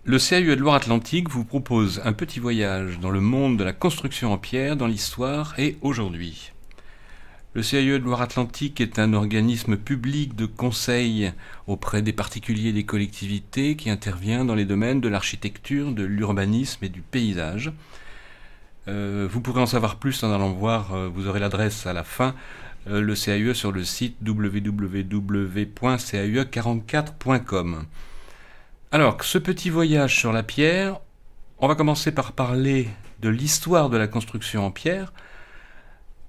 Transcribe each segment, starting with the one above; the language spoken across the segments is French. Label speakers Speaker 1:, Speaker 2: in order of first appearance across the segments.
Speaker 1: Le CAUE de Loire-Atlantique vous propose un petit voyage dans le monde de la construction en pierre, dans l'histoire et aujourd'hui. Le CAUE de Loire-Atlantique est un organisme public de conseil auprès des particuliers et des collectivités qui intervient dans les domaines de l'architecture, de l'urbanisme et du paysage. Vous pourrez en savoir plus en allant voir, vous aurez l'adresse à la fin, le CAUE sur le site www.caue44.com. Alors, ce petit voyage sur la pierre, on va commencer par parler de l'histoire de la construction en pierre.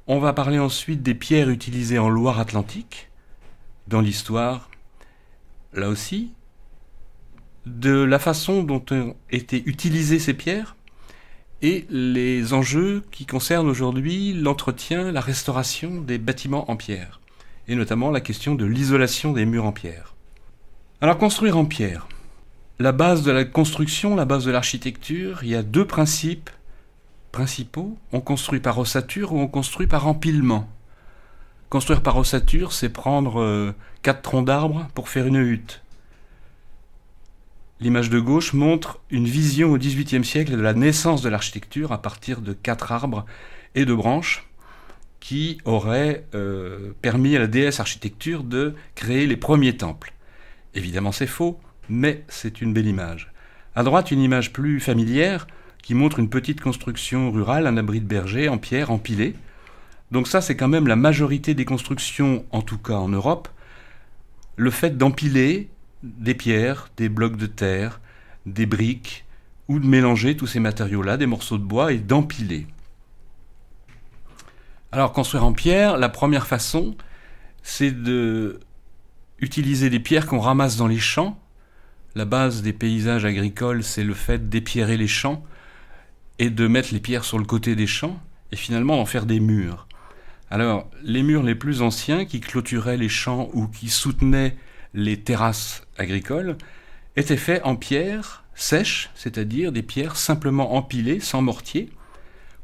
Speaker 1: On va parler ensuite des pierres utilisées en Loire-Atlantique, dans l'histoire, là aussi, de la façon dont ont été utilisées ces pierres, et les enjeux qui concernent aujourd'hui l'entretien, la restauration des bâtiments en pierre, et notamment la question de l'isolation des murs en pierre. Alors, construire en pierre. La base de la construction, la base de l'architecture, il y a deux principes principaux. On construit par ossature ou on construit par empilement. Construire par ossature, c'est prendre 4 troncs d'arbres pour faire une hutte. L'image de gauche montre une vision au XVIIIe siècle de la naissance de l'architecture à partir de 4 arbres et de branches qui auraient permis à la déesse architecture de créer les premiers temples. Évidemment, c'est faux, mais c'est une belle image. À droite, une image plus familière qui montre une petite construction rurale, un abri de berger en pierre empilé. Donc ça, c'est quand même la majorité des constructions, en tout cas en Europe, le fait d'empiler des pierres, des blocs de terre, des briques, ou de mélanger tous ces matériaux-là, des morceaux de bois, et d'empiler. Alors, construire en pierre, la première façon, c'est d'utiliser des pierres qu'on ramasse dans les champs. La base des paysages agricoles, c'est le fait d'épierrer les champs et de mettre les pierres sur le côté des champs et finalement d'en faire des murs. Alors, les murs les plus anciens qui clôturaient les champs ou qui soutenaient les terrasses agricoles étaient faits en pierre sèche, c'est-à-dire des pierres simplement empilées, sans mortier.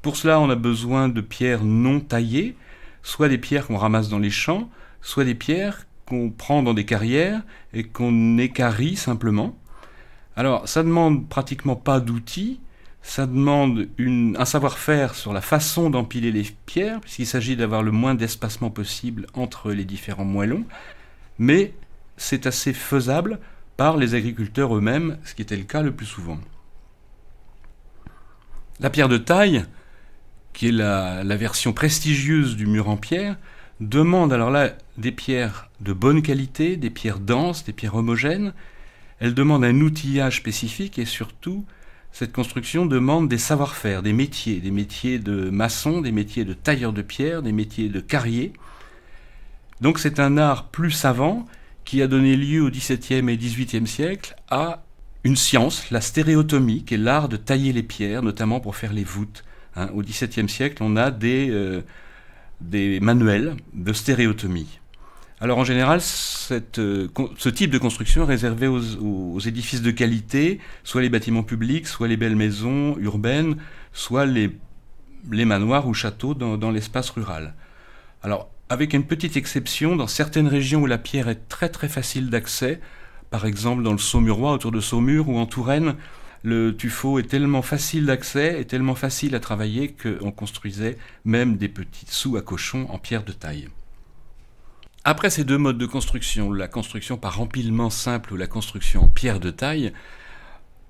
Speaker 1: Pour cela, on a besoin de pierres non taillées, soit des pierres qu'on ramasse dans les champs, soit des pierres qu'on prend dans des carrières et qu'on équarrit simplement. Alors, ça demande pratiquement pas d'outils, ça demande un savoir-faire sur la façon d'empiler les pierres, puisqu'il s'agit d'avoir le moins d'espacement possible entre les différents moellons, mais c'est assez faisable par les agriculteurs eux-mêmes, ce qui était le cas le plus souvent. La pierre de taille, qui est la version prestigieuse du mur en pierre, demande alors là des pierres de bonne qualité, des pierres denses, des pierres homogènes. Elle demande un outillage spécifique et surtout, cette construction demande des savoir-faire, des métiers de maçon, des métiers de tailleur de pierre, des métiers de carrier. Donc c'est un art plus savant qui a donné lieu au XVIIe et XVIIIe siècle à une science, la stéréotomie, qui est l'art de tailler les pierres, notamment pour faire les voûtes. Au XVIIe siècle, on a des manuels de stéréotomie. Alors en général, ce type de construction est réservé aux édifices de qualité, soit les bâtiments publics, soit les belles maisons urbaines, soit les manoirs ou châteaux dans l'espace rural. Alors, avec une petite exception, dans certaines régions où la pierre est très très facile d'accès, par exemple dans le Saumurois, autour de Saumur, ou en Touraine, le tuffeau est tellement facile d'accès et tellement facile à travailler qu'on construisait même des petits sous à cochons en pierre de taille. Après ces deux modes de construction, la construction par empilement simple ou la construction en pierre de taille,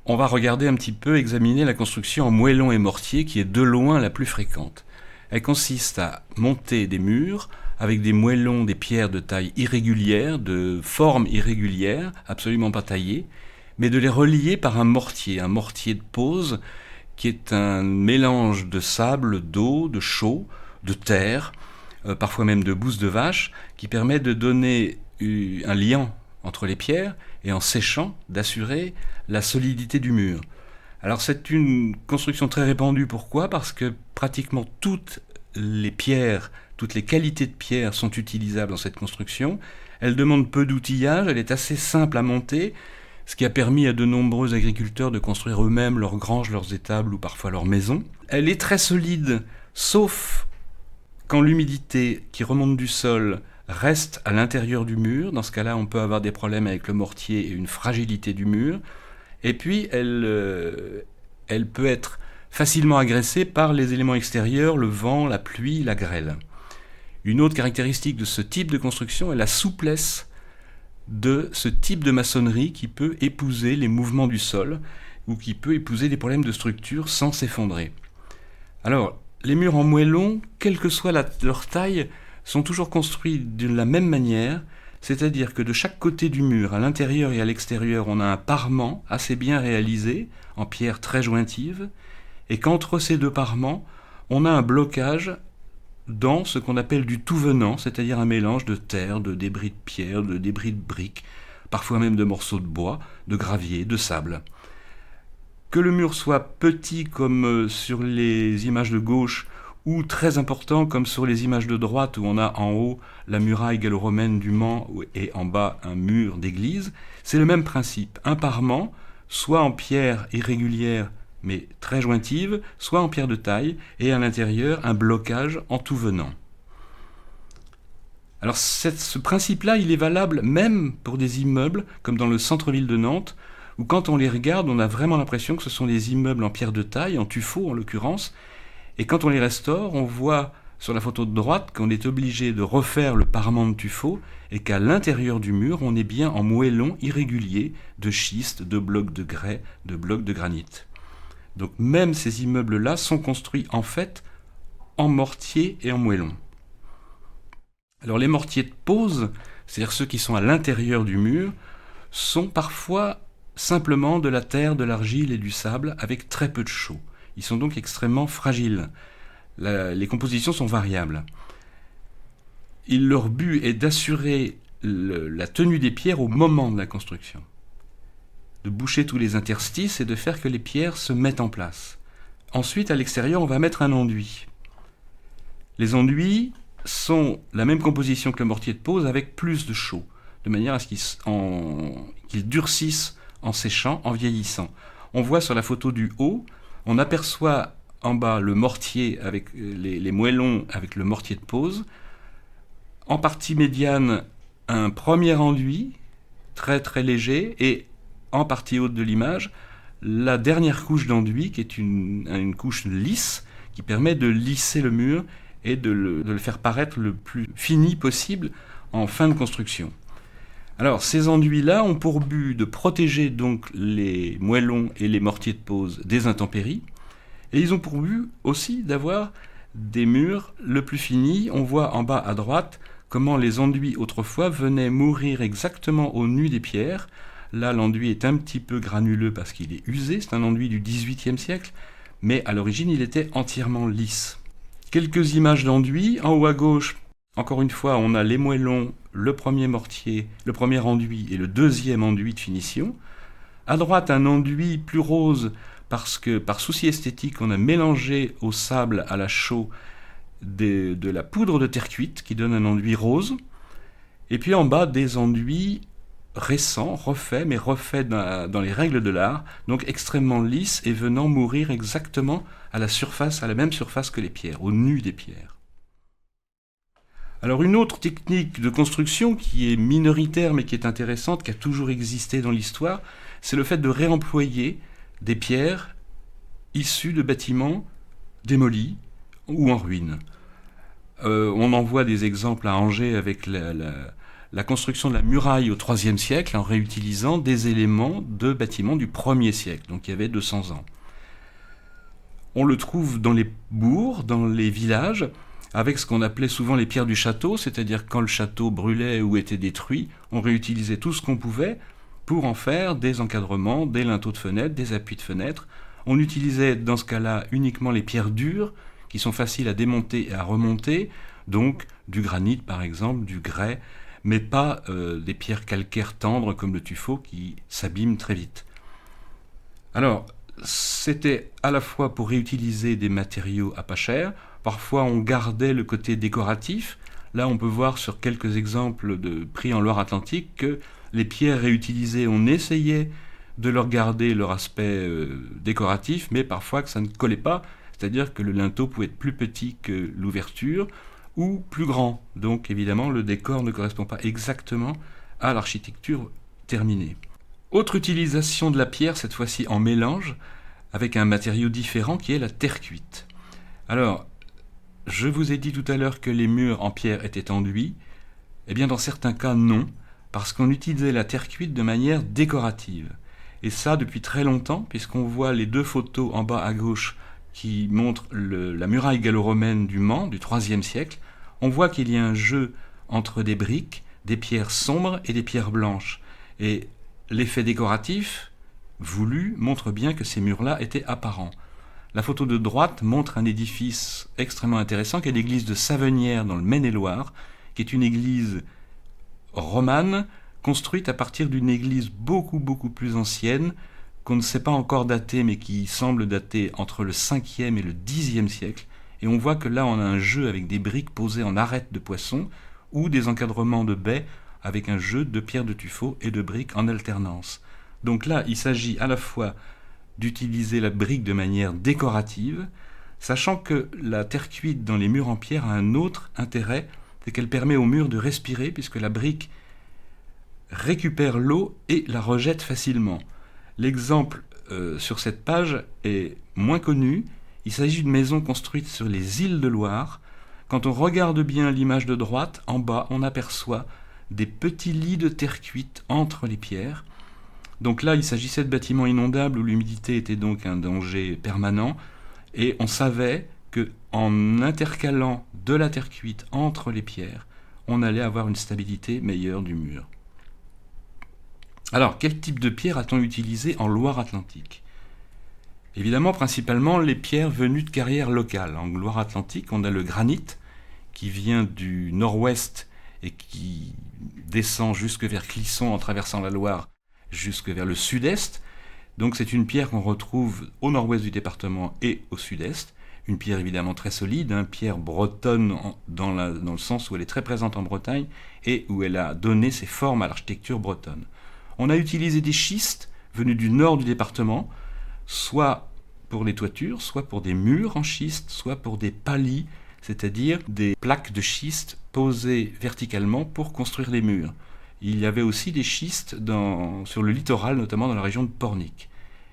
Speaker 1: on va regarder un petit peu, examiner la construction en moellon et mortier qui est de loin la plus fréquente. Elle consiste à monter des murs avec des moellons, des pierres de taille irrégulière, de forme irrégulière, absolument pas taillées, mais de les relier par un mortier de pose qui est un mélange de sable, d'eau, de chaux, de terre, parfois même de bouse de vache, qui permet de donner un liant entre les pierres et en séchant d'assurer la solidité du mur. Alors c'est une construction très répandue, pourquoi ? Parce que pratiquement toutes les pierres, toutes les qualités de pierre sont utilisables dans cette construction. Elle demande peu d'outillage, elle est assez simple à monter, ce qui a permis à de nombreux agriculteurs de construire eux-mêmes leurs granges, leurs étables ou parfois leurs maisons. Elle est très solide, sauf quand l'humidité qui remonte du sol reste à l'intérieur du mur. Dans ce cas-là, on peut avoir des problèmes avec le mortier et une fragilité du mur. Et puis, elle peut être facilement agressée par les éléments extérieurs, le vent, la pluie, la grêle. Une autre caractéristique de ce type de construction est la souplesse de ce type de maçonnerie qui peut épouser les mouvements du sol ou qui peut épouser des problèmes de structure sans s'effondrer. Alors, les murs en moellon, quelle que soit leur taille, sont toujours construits de la même manière, c'est-à-dire que de chaque côté du mur, à l'intérieur et à l'extérieur, on a un parement assez bien réalisé, en pierre très jointive, et qu'entre ces deux parements, on a un blocage dans ce qu'on appelle du tout venant, c'est-à-dire un mélange de terre, de débris de pierre, de débris de briques, parfois même de morceaux de bois, de gravier, de sable. Que le mur soit petit comme sur les images de gauche ou très important comme sur les images de droite où on a en haut la muraille gallo-romaine du Mans et en bas un mur d'église, c'est le même principe. Un parement, soit en pierre irrégulière mais très jointive, soit en pierre de taille et à l'intérieur un blocage en tout venant. Alors ce principe-là, il est valable même pour des immeubles comme dans le centre-ville de Nantes, où quand on les regarde, on a vraiment l'impression que ce sont des immeubles en pierre de taille, en tuffeau en l'occurrence, et quand on les restaure, on voit sur la photo de droite qu'on est obligé de refaire le parement de tuffeau et qu'à l'intérieur du mur, on est bien en moellon irrégulier de schiste, de blocs de grès, de blocs de granit. Donc même ces immeubles-là sont construits en fait en mortier et en moellon. Alors les mortiers de pose, c'est-à-dire ceux qui sont à l'intérieur du mur, sont parfois simplement de la terre, de l'argile et du sable avec très peu de chaux. Ils sont donc extrêmement fragiles. Les compositions sont variables. Leur but est d'assurer la tenue des pierres au moment de la construction, de boucher tous les interstices et de faire que les pierres se mettent en place. Ensuite, à l'extérieur, on va mettre un enduit. Les enduits sont la même composition que le mortier de pose avec plus de chaux, de manière à ce qu'ils durcissent en séchant, en vieillissant. On voit sur la photo du haut, on aperçoit en bas le mortier avec les moellons avec le mortier de pose. En partie médiane, un premier enduit, très très léger, et en partie haute de l'image, la dernière couche d'enduit, qui est une couche lisse, qui permet de lisser le mur et de le faire paraître le plus fini possible en fin de construction. Alors, ces enduits-là ont pour but de protéger donc les moellons et les mortiers de pose des intempéries, et ils ont pour but aussi d'avoir des murs le plus finis. On voit en bas à droite comment les enduits autrefois venaient mourir exactement au nu des pierres. Là, l'enduit est un petit peu granuleux parce qu'il est usé, c'est un enduit du XVIIIe siècle, mais à l'origine, il était entièrement lisse. Quelques images d'enduits. En haut à gauche, encore une fois, on a les moellons, le premier mortier, le premier enduit et le deuxième enduit de finition. À droite, un enduit plus rose parce que, par souci esthétique, on a mélangé au sable, à la chaux, de la poudre de terre cuite qui donne un enduit rose. Et puis en bas, des enduits récents, refaits, mais refaits dans les règles de l'art, donc extrêmement lisses et venant mourir exactement à la même surface que les pierres, au nu des pierres. Alors une autre technique de construction qui est minoritaire mais qui est intéressante, qui a toujours existé dans l'histoire, c'est le fait de réemployer des pierres issues de bâtiments démolis ou en ruine. On en voit des exemples à Angers avec la construction de la muraille au IIIe siècle en réutilisant des éléments de bâtiments du 1er siècle, donc il y avait 200 ans. On le trouve dans les bourgs, dans les villages, avec ce qu'on appelait souvent les pierres du château, c'est-à-dire quand le château brûlait ou était détruit, on réutilisait tout ce qu'on pouvait pour en faire des encadrements, des linteaux de fenêtres, des appuis de fenêtres. On utilisait dans ce cas-là uniquement les pierres dures, qui sont faciles à démonter et à remonter, donc du granit par exemple, du grès, mais pas des pierres calcaires tendres comme le tuffeau qui s'abîment très vite. Alors, c'était à la fois pour réutiliser des matériaux à pas cher, parfois on gardait le côté décoratif. Là on peut voir sur quelques exemples pris en Loire-Atlantique que les pierres réutilisées, on essayait de leur garder leur aspect décoratif, mais parfois que ça ne collait pas, c'est-à-dire que le linteau pouvait être plus petit que l'ouverture ou plus grand. Donc évidemment le décor ne correspond pas exactement à l'architecture terminée. Autre utilisation de la pierre, cette fois-ci en mélange, avec un matériau différent qui est la terre cuite. Alors, je vous ai dit tout à l'heure que les murs en pierre étaient enduits. Eh bien, dans certains cas, non, parce qu'on utilisait la terre cuite de manière décorative. Et ça, depuis très longtemps, puisqu'on voit les 2 photos en bas à gauche qui montrent la muraille gallo-romaine du Mans, du IIIe siècle. On voit qu'il y a un jeu entre des briques, des pierres sombres et des pierres blanches. Et l'effet décoratif voulu montre bien que ces murs-là étaient apparents. La photo de droite montre un édifice extrêmement intéressant qui est l'église de Savenières dans le Maine-et-Loire, qui est une église romane construite à partir d'une église beaucoup plus ancienne qu'on ne sait pas encore dater mais qui semble dater entre le 5e et le 10e siècle. Et on voit que là on a un jeu avec des briques posées en arêtes de poisson ou des encadrements de baies avec un jeu de pierres de tuffeau et de briques en alternance. Donc là il s'agit à la fois d'utiliser la brique de manière décorative, sachant que la terre cuite dans les murs en pierre a un autre intérêt, c'est qu'elle permet aux murs de respirer puisque la brique récupère l'eau et la rejette facilement. L'exemple sur cette page est moins connu. Il s'agit d'une maison construite sur les îles de Loire. Quand on regarde bien l'image de droite, en bas, on aperçoit des petits lits de terre cuite entre les pierres. Donc là, il s'agissait de bâtiments inondables où l'humidité était donc un danger permanent. Et on savait qu'en intercalant de la terre cuite entre les pierres, on allait avoir une stabilité meilleure du mur. Alors, quel type de pierre a-t-on utilisé en Loire-Atlantique ? Évidemment, principalement les pierres venues de carrières locales. En Loire-Atlantique, on a le granit qui vient du nord-ouest et qui descend jusque vers Clisson en traversant la Loire jusque vers le sud-est. Donc c'est une pierre qu'on retrouve au nord-ouest du département et au sud-est. Une pierre évidemment très solide, une pierre bretonne dans le sens où elle est très présente en Bretagne et où elle a donné ses formes à l'architecture bretonne. On a utilisé des schistes venus du nord du département, soit pour les toitures, soit pour des murs en schiste, soit pour des paliers, c'est-à-dire des plaques de schiste posées verticalement pour construire les murs. Il y avait aussi des schistes sur le littoral, notamment dans la région de Pornic.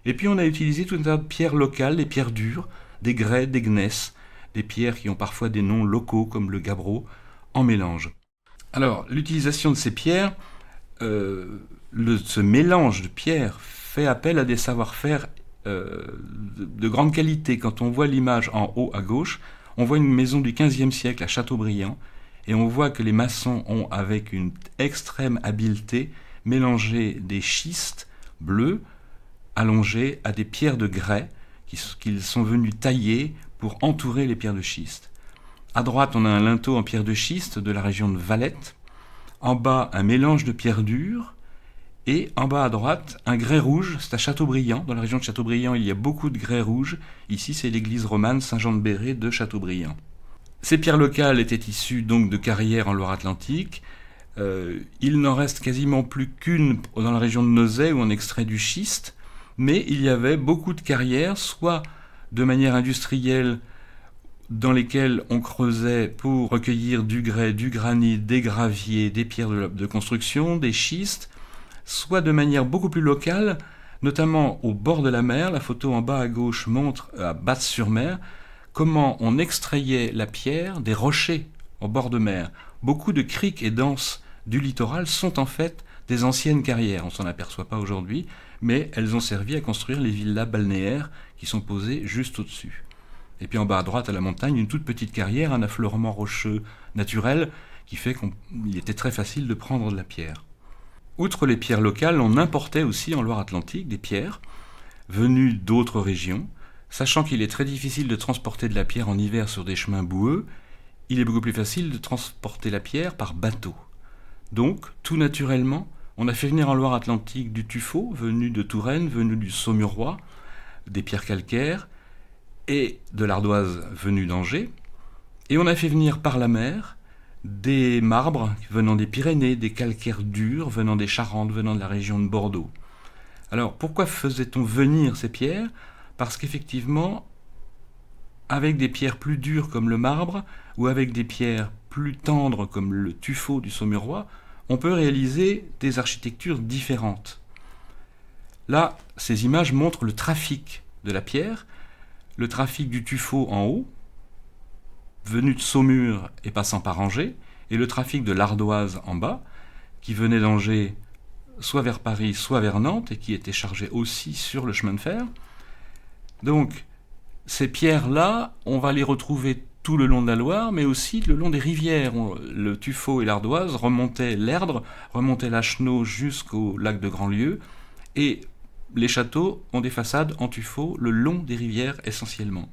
Speaker 1: Et puis on a utilisé tout un tas de pierres locales, des pierres dures, des grès, des gneiss, des pierres qui ont parfois des noms locaux comme le gabbro, en mélange. Alors, l'utilisation de ces pierres, ce mélange de pierres fait appel à des savoir-faire de grande qualité. Quand on voit l'image en haut à gauche, on voit une maison du XVe siècle à Châteaubriand, et on voit que les maçons ont, avec une extrême habileté, mélangé des schistes bleus allongés à des pierres de grès qu'ils sont venus tailler pour entourer les pierres de schiste. À droite, on a un linteau en pierre de schiste de la région de Valette. En bas, un mélange de pierres dures. Et en bas à droite, un grès rouge, c'est à Châteaubriand. Dans la région de Châteaubriand, il y a beaucoup de grès rouge. Ici, c'est l'église romane Saint-Jean-de-Béret de Châteaubriand. Ces pierres locales étaient issues donc de carrières en Loire-Atlantique. Il n'en reste quasiment plus qu'une dans la région de Nozay où on extrait du schiste. Mais il y avait beaucoup de carrières, soit de manière industrielle, dans lesquelles on creusait pour recueillir du grès, du granit, des graviers, des pierres de construction, des schistes, soit de manière beaucoup plus locale, notamment au bord de la mer. La photo en bas à gauche montre, à Batz-sur-Mer, comment on extrayait la pierre des rochers au bord de mer. Beaucoup de criques et d'anses du littoral sont en fait des anciennes carrières. On ne s'en aperçoit pas aujourd'hui, mais elles ont servi à construire les villas balnéaires qui sont posées juste au-dessus. Et puis en bas à droite, à la montagne, une toute petite carrière, un affleurement rocheux naturel qui fait qu'il était très facile de prendre de la pierre. Outre les pierres locales, on importait aussi en Loire-Atlantique des pierres venues d'autres régions. Sachant qu'il est très difficile de transporter de la pierre en hiver sur des chemins boueux, il est beaucoup plus facile de transporter la pierre par bateau. Donc, tout naturellement, on a fait venir en Loire-Atlantique du tuffeau, venu de Touraine, venu du Saumurois, des pierres calcaires, et de l'ardoise venue d'Angers. Et on a fait venir par la mer des marbres venant des Pyrénées, des calcaires durs venant des Charentes, venant de la région de Bordeaux. Alors, pourquoi faisait-on venir ces pierres ? Parce qu'effectivement, avec des pierres plus dures comme le marbre, ou avec des pierres plus tendres comme le tuffeau du Saumurois, on peut réaliser des architectures différentes. Là, ces images montrent le trafic de la pierre, le trafic du tuffeau en haut, venu de Saumur et passant par Angers, et le trafic de l'ardoise en bas, qui venait d'Angers soit vers Paris, soit vers Nantes, et qui était chargé aussi sur le chemin de fer. Donc, ces pierres-là, on va les retrouver tout le long de la Loire, mais aussi le long des rivières. Le tuffeau et l'ardoise remontaient l'Erdre, remontaient la Chenot jusqu'au lac de Grandlieu, et les châteaux ont des façades en tuffeau le long des rivières essentiellement.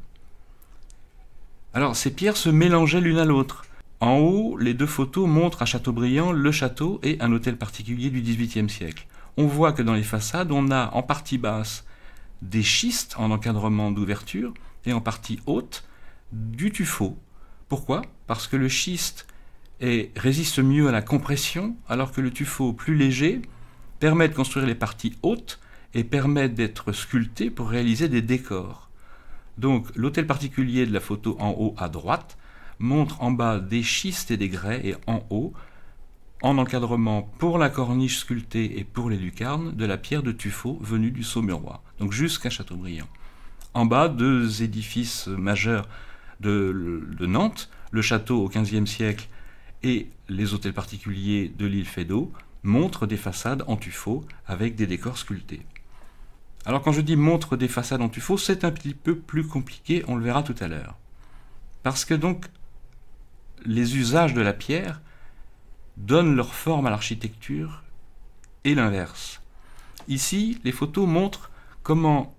Speaker 1: Alors, ces pierres se mélangeaient l'une à l'autre. En haut, les deux photos montrent à Châteaubriand le château et un hôtel particulier du XVIIIe siècle. On voit que dans les façades, on a en partie basse des schistes en encadrement d'ouverture et en partie haute du tuffeau. Pourquoi ? Parce que le schiste résiste mieux à la compression, alors que le tuffeau plus léger permet de construire les parties hautes et permet d'être sculpté pour réaliser des décors. Donc l'hôtel particulier de la photo en haut à droite montre en bas des schistes et des grès, et en haut, en encadrement pour la corniche sculptée et pour les lucarnes, de la pierre de tuffeau venue du Saumurois, donc jusqu'à Châteaubriand. En bas, deux édifices majeurs de Nantes, le château au XVe siècle et les hôtels particuliers de l'île Feydeau, montrent des façades en tuffeau avec des décors sculptés. Alors quand je dis montre des façades en tuffeau, c'est un petit peu plus compliqué, on le verra tout à l'heure. Parce que donc, les usages de la pierre donnent leur forme à l'architecture et l'inverse. Ici, les photos montrent comment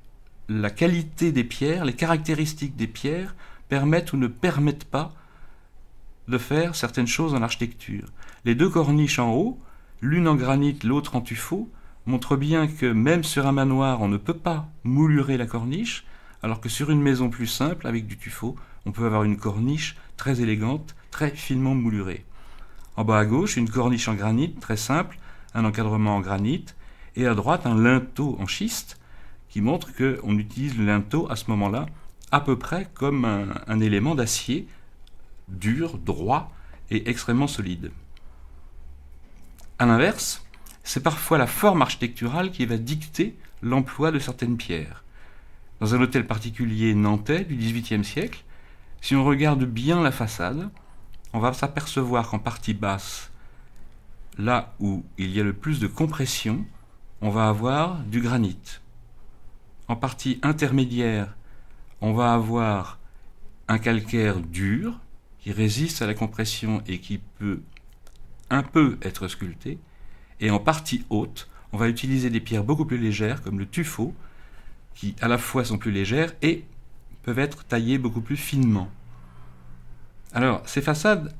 Speaker 1: la qualité des pierres, les caractéristiques des pierres permettent ou ne permettent pas de faire certaines choses dans l'architecture. Les deux corniches en haut, l'une en granit, l'autre en tuffeau, montrent bien que même sur un manoir, on ne peut pas moulurer la corniche, alors que sur une maison plus simple, avec du tuffeau, on peut avoir une corniche très élégante, très finement moulurée. En bas à gauche, une corniche en granit, très simple, un encadrement en granit, et à droite, un linteau en schiste, qui montre qu'on utilise le linteau à ce moment-là à peu près comme un élément d'acier, dur, droit et extrêmement solide. A l'inverse, c'est parfois la forme architecturale qui va dicter l'emploi de certaines pierres. Dans un hôtel particulier nantais du XVIIIe siècle, si on regarde bien la façade, on va s'apercevoir qu'en partie basse, là où il y a le plus de compression, on va avoir du granit. En partie intermédiaire, on va avoir un calcaire dur qui résiste à la compression et qui peut un peu être sculpté. Et en partie haute, on va utiliser des pierres beaucoup plus légères comme le tuffeau, qui à la fois sont plus légères et peuvent être taillées beaucoup plus finement. Alors, ces façades,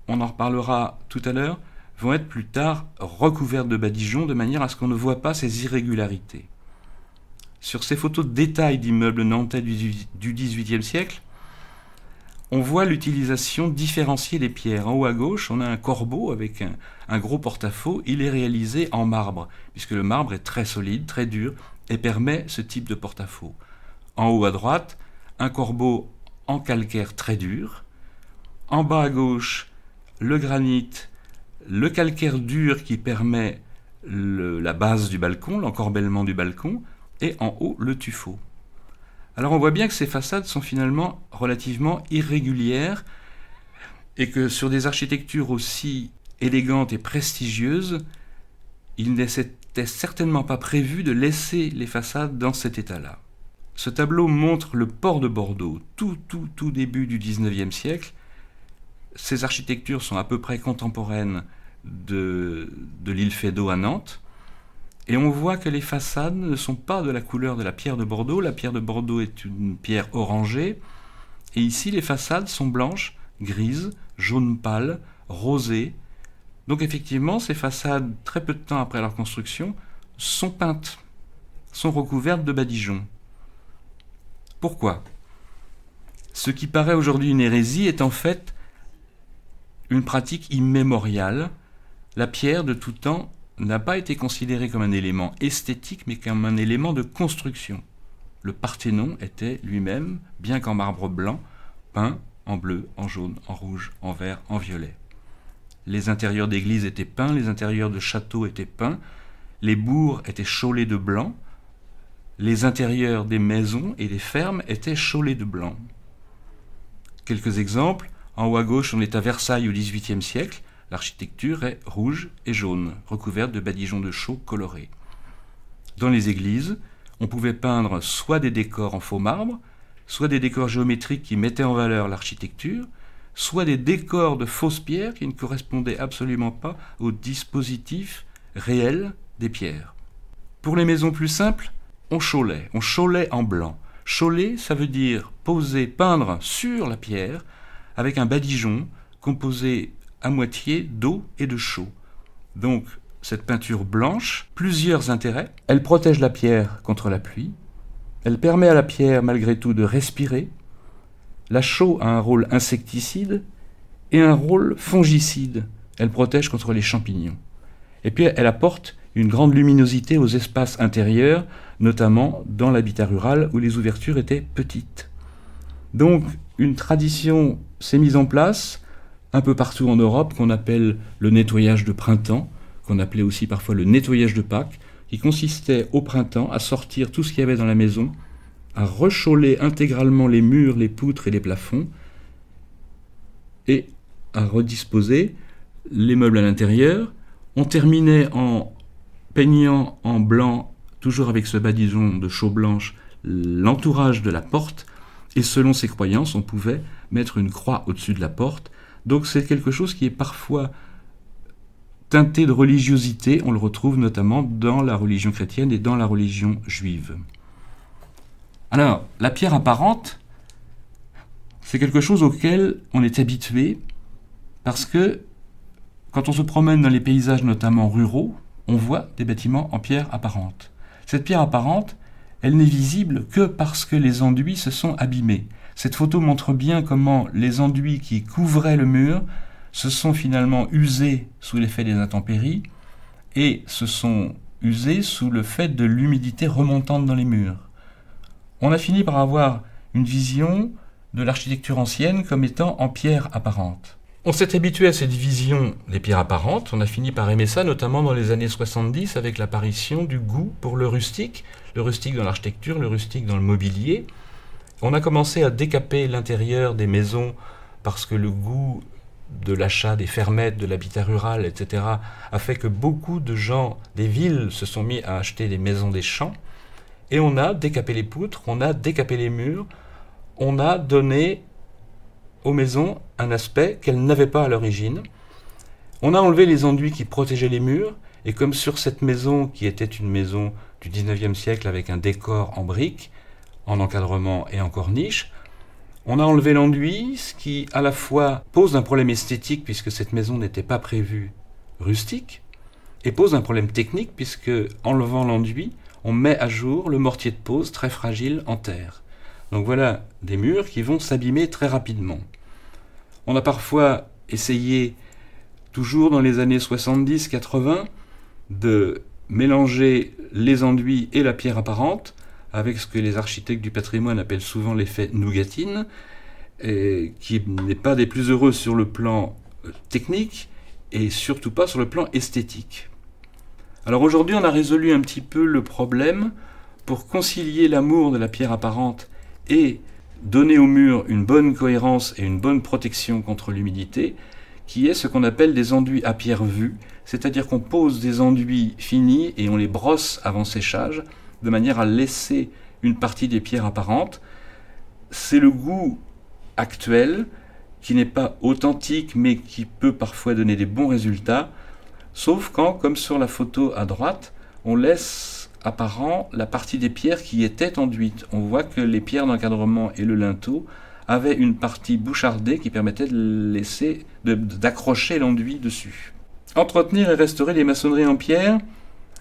Speaker 1: on en reparlera tout à l'heure, vont être plus tard recouvertes de badigeons de manière à ce qu'on ne voit pas ces irrégularités. Sur ces photos de détail d'immeubles nantais du XVIIIe siècle, on voit l'utilisation différenciée des pierres. En haut à gauche, on a un corbeau avec un gros porte-à-faux. Il est réalisé en marbre, puisque le marbre est très solide, très dur, et permet ce type de porte-à-faux. En haut à droite, un corbeau en calcaire très dur. En bas à gauche, le granit, le calcaire dur qui permet la base du balcon, l'encorbellement du balcon, et en haut, le tuffeau. Alors on voit bien que ces façades sont finalement relativement irrégulières et que sur des architectures aussi élégantes et prestigieuses, il n'était certainement pas prévu de laisser les façades dans cet état-là. Ce tableau montre le port de Bordeaux, tout début du XIXe siècle. Ces architectures sont à peu près contemporaines de l'île Feydeau à Nantes. Et on voit que les façades ne sont pas de la couleur de la pierre de Bordeaux. La pierre de Bordeaux est une pierre orangée. Et ici, les façades sont blanches, grises, jaune pâle, rosées. Donc effectivement, ces façades, très peu de temps après leur construction, sont peintes, sont recouvertes de badigeons. Pourquoi ? Ce qui paraît aujourd'hui une hérésie est en fait une pratique immémoriale. La pierre, de tout temps, n'a pas été considéré comme un élément esthétique, mais comme un élément de construction. Le Parthénon était lui-même, bien qu'en marbre blanc, peint en bleu, en jaune, en rouge, en vert, en violet. Les intérieurs d'églises étaient peints, les intérieurs de châteaux étaient peints, les bourgs étaient chaulés de blanc, les intérieurs des maisons et des fermes étaient chaulés de blanc. Quelques exemples. En haut à gauche, on est à Versailles au XVIIIe siècle. L'architecture est rouge et jaune, recouverte de badigeons de chaux colorés. Dans les églises, on pouvait peindre soit des décors en faux marbre, soit des décors géométriques qui mettaient en valeur l'architecture, soit des décors de fausses pierres qui ne correspondaient absolument pas au dispositif réel des pierres. Pour les maisons plus simples, on chaulait en blanc. Chauler, ça veut dire poser, peindre sur la pierre avec un badigeon composé à moitié d'eau et de chaux. Donc, cette peinture blanche, plusieurs intérêts. Elle protège la pierre contre la pluie. Elle permet à la pierre, malgré tout, de respirer. La chaux a un rôle insecticide et un rôle fongicide. Elle protège contre les champignons. Et puis, elle apporte une grande luminosité aux espaces intérieurs, notamment dans l'habitat rural où les ouvertures étaient petites. Donc, une tradition s'est mise en place un peu partout en Europe qu'on appelle le nettoyage de printemps, qu'on appelait aussi parfois le nettoyage de Pâques, qui consistait au printemps à sortir tout ce qu'il y avait dans la maison, à rechauler intégralement les murs, les poutres et les plafonds, et à redisposer les meubles à l'intérieur. On terminait en peignant en blanc, toujours avec ce badigeon de chaux blanche, l'entourage de la porte, et selon ses croyances, on pouvait mettre une croix au-dessus de la porte. Donc c'est quelque chose qui est parfois teinté de religiosité, on le retrouve notamment dans la religion chrétienne et dans la religion juive. Alors, la pierre apparente, c'est quelque chose auquel on est habitué, parce que quand on se promène dans les paysages notamment ruraux, on voit des bâtiments en pierre apparente. Cette pierre apparente, elle n'est visible que parce que les enduits se sont abîmés. Cette photo montre bien comment les enduits qui couvraient le mur se sont finalement usés sous l'effet des intempéries et se sont usés sous le fait de l'humidité remontante dans les murs. On a fini par avoir une vision de l'architecture ancienne comme étant en pierre apparente. On s'est habitué à cette vision des pierres apparentes, on a fini par aimer ça, notamment dans les années 70 avec l'apparition du goût pour le rustique dans l'architecture, le rustique dans le mobilier. On a commencé à décaper l'intérieur des maisons parce que le goût de l'achat des fermettes, de l'habitat rural, etc., a fait que beaucoup de gens des villes se sont mis à acheter des maisons des champs, et on a décapé les poutres, on a décapé les murs, on a donné aux maisons un aspect qu'elles n'avaient pas à l'origine. On a enlevé les enduits qui protégeaient les murs, et comme sur cette maison, qui était une maison du 19e siècle avec un décor en briques, en encadrement et en corniche, on a enlevé l'enduit, ce qui à la fois pose un problème esthétique puisque cette maison n'était pas prévue rustique, et pose un problème technique puisque, enlevant l'enduit, on met à jour le mortier de pose très fragile en terre. Donc voilà des murs qui vont s'abîmer très rapidement. On a parfois essayé, toujours dans les années 70-80, de mélanger les enduits et la pierre apparente, avec ce que les architectes du patrimoine appellent souvent l'effet nougatine, qui n'est pas des plus heureux sur le plan technique et surtout pas sur le plan esthétique. Alors aujourd'hui, on a résolu un petit peu le problème pour concilier l'amour de la pierre apparente et donner au mur une bonne cohérence et une bonne protection contre l'humidité, qui est ce qu'on appelle des enduits à pierre vue, c'est-à-dire qu'on pose des enduits finis et on les brosse avant séchage, de manière à laisser une partie des pierres apparentes. C'est le goût actuel, qui n'est pas authentique, mais qui peut parfois donner des bons résultats, sauf quand, comme sur la photo à droite, on laisse apparent la partie des pierres qui étaient enduites. On voit que les pierres d'encadrement et le linteau avaient une partie bouchardée qui permettait d'accrocher l'enduit dessus. Entretenir et restaurer les maçonneries en pierre,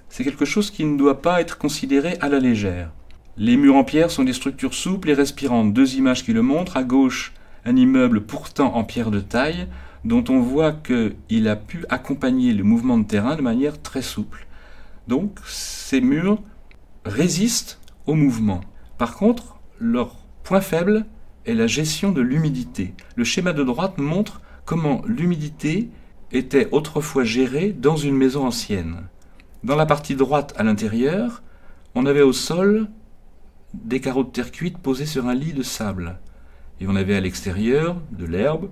Speaker 1: c'est quelque chose qui ne doit pas être considéré à la légère. Les murs en pierre sont des structures souples et respirantes. 2 images qui le montrent. À gauche, un immeuble pourtant en pierre de taille, dont on voit qu'il a pu accompagner le mouvement de terrain de manière très souple. Donc, ces murs résistent au mouvement. Par contre, leur point faible est la gestion de l'humidité. Le schéma de droite montre comment l'humidité était autrefois gérée dans une maison ancienne. Dans la partie droite à l'intérieur, on avait au sol des carreaux de terre cuite posés sur un lit de sable. Et on avait à l'extérieur de l'herbe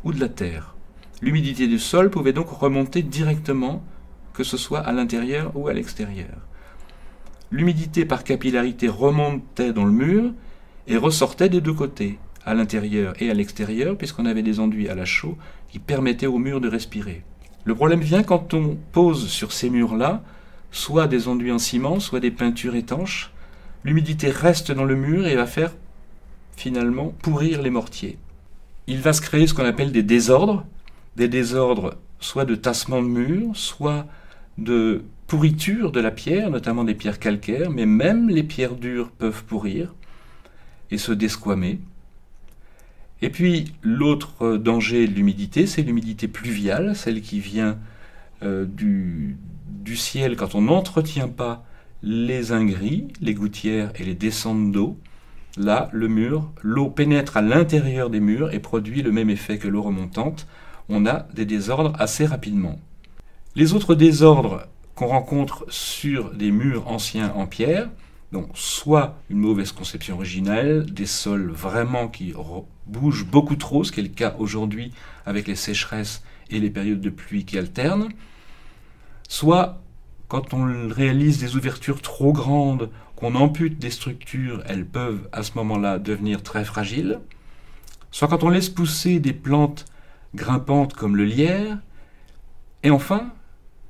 Speaker 1: ou de la terre. L'humidité du sol pouvait donc remonter directement, que ce soit à l'intérieur ou à l'extérieur. L'humidité par capillarité remontait dans le mur et ressortait des deux côtés, à l'intérieur et à l'extérieur, puisqu'on avait des enduits à la chaux qui permettaient au mur de respirer. Le problème vient quand on pose sur ces murs-là soit des enduits en ciment, soit des peintures étanches. L'humidité reste dans le mur et va faire finalement pourrir les mortiers. Il va se créer ce qu'on appelle des désordres soit de tassement de mur, soit de pourriture de la pierre, notamment des pierres calcaires, mais même les pierres dures peuvent pourrir et se desquamer. Et puis l'autre danger de l'humidité, c'est l'humidité pluviale, celle qui vient du ciel quand on n'entretient pas les ingris, les gouttières et les descentes d'eau. Là, le mur, l'eau pénètre à l'intérieur des murs et produit le même effet que l'eau remontante. On a des désordres assez rapidement. Les autres désordres qu'on rencontre sur des murs anciens en pierre, donc soit une mauvaise conception originale, des sols vraiment qui bougent beaucoup trop, ce qui est le cas aujourd'hui avec les sécheresses et les périodes de pluie qui alternent, soit quand on réalise des ouvertures trop grandes, qu'on ampute des structures, elles peuvent à ce moment-là devenir très fragiles, soit quand on laisse pousser des plantes grimpantes comme le lierre, et enfin,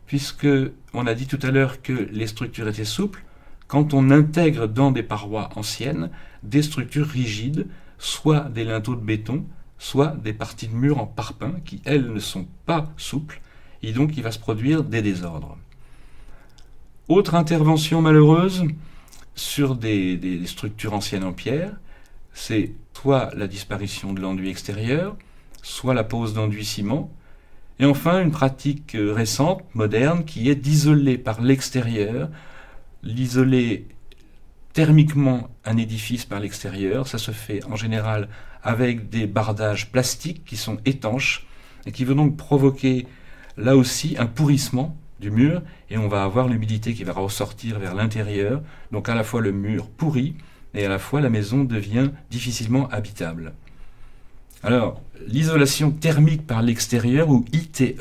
Speaker 1: puisque on a dit tout à l'heure que les structures étaient souples, quand on intègre dans des parois anciennes des structures rigides, soit des linteaux de béton, soit des parties de murs en parpaing qui, elles, ne sont pas souples, et donc il va se produire des désordres. Autre intervention malheureuse sur des structures anciennes en pierre, c'est soit la disparition de l'enduit extérieur, soit la pose d'enduit ciment, et enfin une pratique récente, moderne, qui est d'isoler par l'extérieur, l'isoler thermiquement un édifice par l'extérieur. Ça se fait en général avec des bardages plastiques qui sont étanches et qui vont donc provoquer là aussi un pourrissement du mur, et on va avoir l'humidité qui va ressortir vers l'intérieur, donc à la fois le mur pourrit et à la fois la maison devient difficilement habitable. Alors, l'isolation thermique par l'extérieur, ou ITE,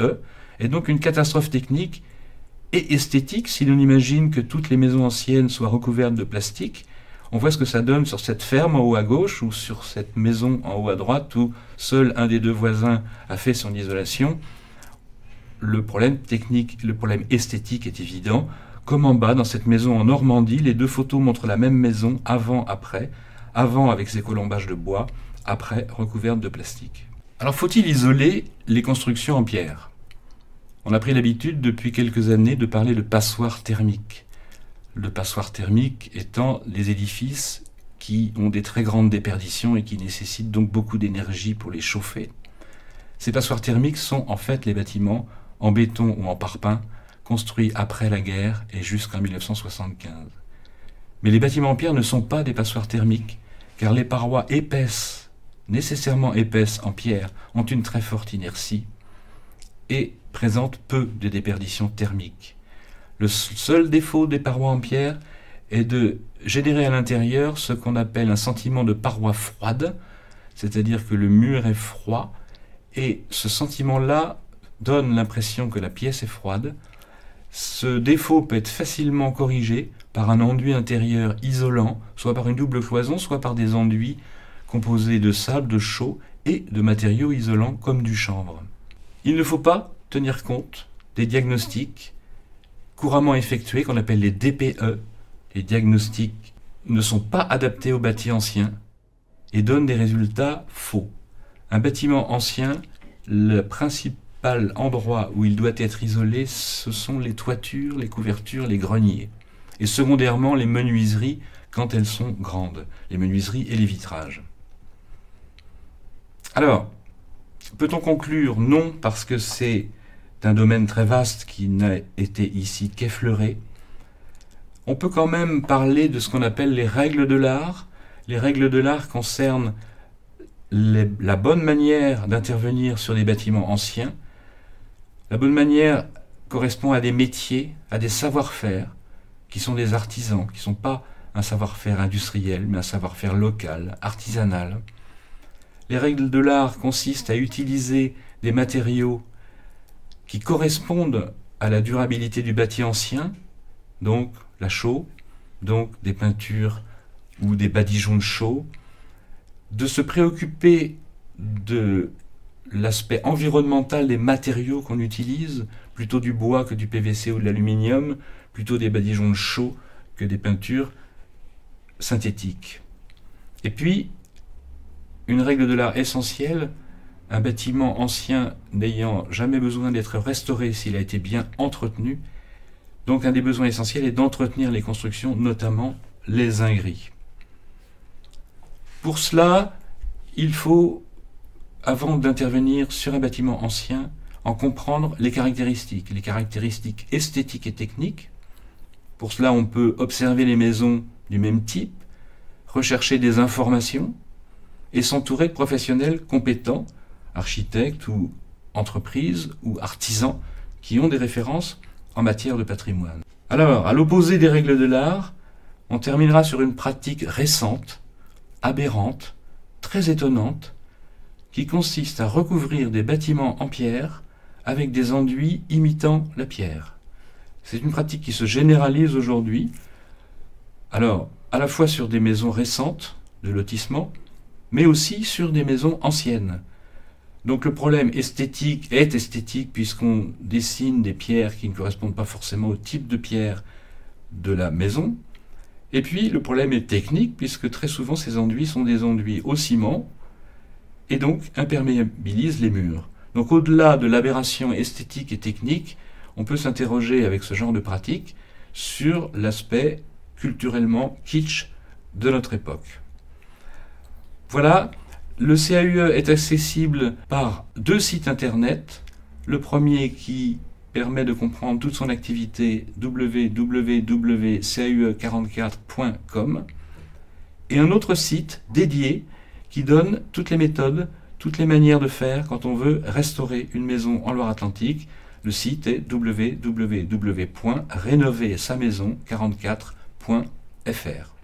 Speaker 1: est donc une catastrophe technique et esthétique. Si l'on imagine que toutes les maisons anciennes soient recouvertes de plastique, on voit ce que ça donne sur cette ferme en haut à gauche ou sur cette maison en haut à droite où seul un des deux voisins a fait son isolation. Le problème technique, le problème esthétique est évident. Comme en bas, dans cette maison en Normandie, les deux photos montrent la même maison avant-après. Avant avec ses colombages de bois, après recouverte de plastique. Alors faut-il isoler les constructions en pierre ? On a pris l'habitude depuis quelques années de parler de passoires thermiques. Le passoire thermique étant les édifices qui ont des très grandes déperditions et qui nécessitent donc beaucoup d'énergie pour les chauffer. Ces passoires thermiques sont en fait les bâtiments en béton ou en parpaing construits après la guerre et jusqu'en 1975. Mais les bâtiments en pierre ne sont pas des passoires thermiques, car les parois épaisses, nécessairement épaisses en pierre, ont une très forte inertie et présentent peu de déperditions thermiques. Le seul défaut des parois en pierre est de générer à l'intérieur ce qu'on appelle un sentiment de paroi froide, c'est-à-dire que le mur est froid, et ce sentiment-là donne l'impression que la pièce est froide. Ce défaut peut être facilement corrigé par un enduit intérieur isolant, soit par une double cloison, soit par des enduits composés de sable, de chaux et de matériaux isolants comme du chanvre. Il ne faut pas tenir compte des diagnostics couramment effectués qu'on appelle les DPE. Les diagnostics ne sont pas adaptés aux bâtis anciens et donnent des résultats faux. Un bâtiment ancien, le principal endroit où il doit être isolé, ce sont les toitures, les couvertures, les greniers. Et secondairement, les menuiseries quand elles sont grandes, les menuiseries et les vitrages. Alors, peut-on conclure ? Non, parce que c'est un domaine très vaste qui n'a été ici qu'effleuré. On peut quand même parler de ce qu'on appelle les règles de l'art. Les règles de l'art concernent la bonne manière d'intervenir sur des bâtiments anciens. La bonne manière correspond à des métiers, à des savoir-faire, qui sont des artisans, qui ne sont pas un savoir-faire industriel, mais un savoir-faire local, artisanal. Les règles de l'art consistent à utiliser des matériaux qui correspondent à la durabilité du bâti ancien, donc la chaux, donc des peintures ou des badigeons de chaux, de se préoccuper de l'aspect environnemental des matériaux qu'on utilise, plutôt du bois que du PVC ou de l'aluminium, plutôt des badigeons de chaux que des peintures synthétiques. Et puis, une règle de l'art essentielle, un bâtiment ancien n'ayant jamais besoin d'être restauré s'il a été bien entretenu, donc un des besoins essentiels est d'entretenir les constructions, notamment les zingueries. Pour cela, il faut, avant d'intervenir sur un bâtiment ancien, en comprendre les caractéristiques esthétiques et techniques. Pour cela, on peut observer les maisons du même type, rechercher des informations et s'entourer de professionnels compétents, architectes ou entreprises ou artisans qui ont des références en matière de patrimoine. Alors, à l'opposé des règles de l'art, on terminera sur une pratique récente, aberrante, très étonnante, qui consiste à recouvrir des bâtiments en pierre avec des enduits imitant la pierre. C'est une pratique qui se généralise aujourd'hui, alors à la fois sur des maisons récentes de lotissement, mais aussi sur des maisons anciennes. Donc le problème esthétique est esthétique puisqu'on dessine des pierres qui ne correspondent pas forcément au type de pierre de la maison. Et puis le problème est technique puisque très souvent ces enduits sont des enduits au ciment et donc imperméabilisent les murs. Donc au-delà de l'aberration esthétique et technique, on peut s'interroger avec ce genre de pratique sur l'aspect culturellement kitsch de notre époque. Voilà, le CAUE est accessible par 2 sites internet. Le premier qui permet de comprendre toute son activité, www.caue44.com, et un autre site dédié qui donne toutes les méthodes, toutes les manières de faire quand on veut restaurer une maison en Loire-Atlantique. Le site est www.rénoversamaison44.fr.